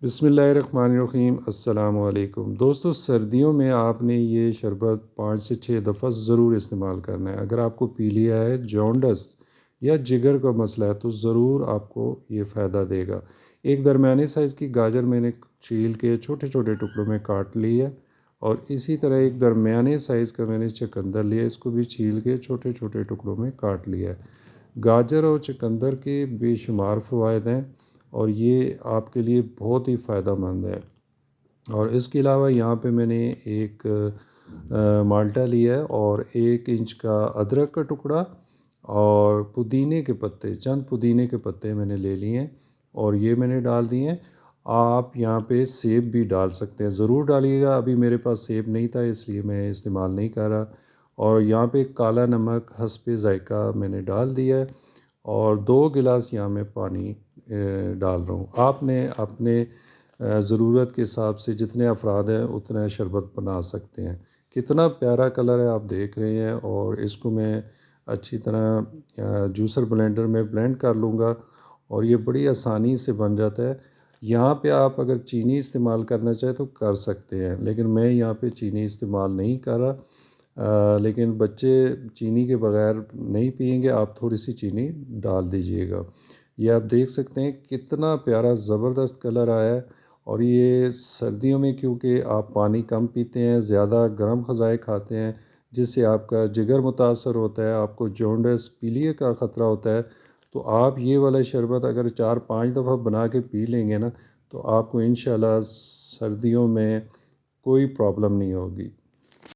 बिस्मिल्लाहिर्रहमानिर्रहीम अस्सलामुअलैकुम। दोस्तों, सर्दियों में आपने ये शरबत 5 से 6 दफ़ा ज़रूर इस्तेमाल करना है। अगर आपको पीलिया है, जॉन्डिस या जिगर का मसला है तो ज़रूर आपको ये फ़ायदा देगा। एक दरमियाने साइज़ की गाजर मैंने छील के छोटे-छोटे टुकड़ों में काट ली है और इसी तरह एक दरमियाने साइज़ का मैंने चुकंदर लिया, इसको भी छील के छोटे-छोटे टुकड़ों में काट लिया है। गाजर और चुकंदर के बेशुमार फ़वाइद हैं और ये आपके लिए बहुत ही फ़ायदेमंद है। और इसके अलावा यहाँ पे मैंने एक माल्टा लिया है और 1 इंच का अदरक का टुकड़ा और पुदीने के पत्ते, चंद पुदीने के पत्ते मैंने ले लिए हैं और ये मैंने डाल दिए हैं। आप यहाँ पे सेब भी डाल सकते हैं, ज़रूर डालिएगा। अभी मेरे पास सेब नहीं था इसलिए मैं इस्तेमाल नहीं कर रहा। और यहाँ पे काला नमक हस्बे ज़ायक़ा मैंने डाल दिया है और 2 गिलास यहाँ मैं पानी डाल रहा हूँ। आपने अपने ज़रूरत के हिसाब से जितने अफराद हैं उतना शरबत बना सकते हैं। कितना प्यारा कलर है आप देख रहे हैं और इसको मैं अच्छी तरह जूसर ब्लेंडर में ब्लेंड कर लूँगा और ये बड़ी आसानी से बन जाता है। यहाँ पे आप अगर चीनी इस्तेमाल करना चाहें तो कर सकते हैं, लेकिन मैं यहाँ पे चीनी इस्तेमाल नहीं कर रहा। लेकिन बच्चे चीनी के बगैर नहीं पिएंगे, आप थोड़ी सी चीनी डाल दीजिएगा। ये आप देख सकते हैं कितना प्यारा ज़बरदस्त कलर आया है। और ये सर्दियों में क्योंकि आप पानी कम पीते हैं, ज़्यादा गर्म ग़िज़ाएँ खाते हैं, जिससे आपका जिगर मुतासर होता है, आपको जॉन्डिस पीलिया का ख़तरा होता है, तो आप ये वाला शरबत अगर 4-5 दफ़ा बना के पी लेंगे ना, तो आपको इंशाल्लाह सर्दियों में कोई प्रॉब्लम नहीं होगी।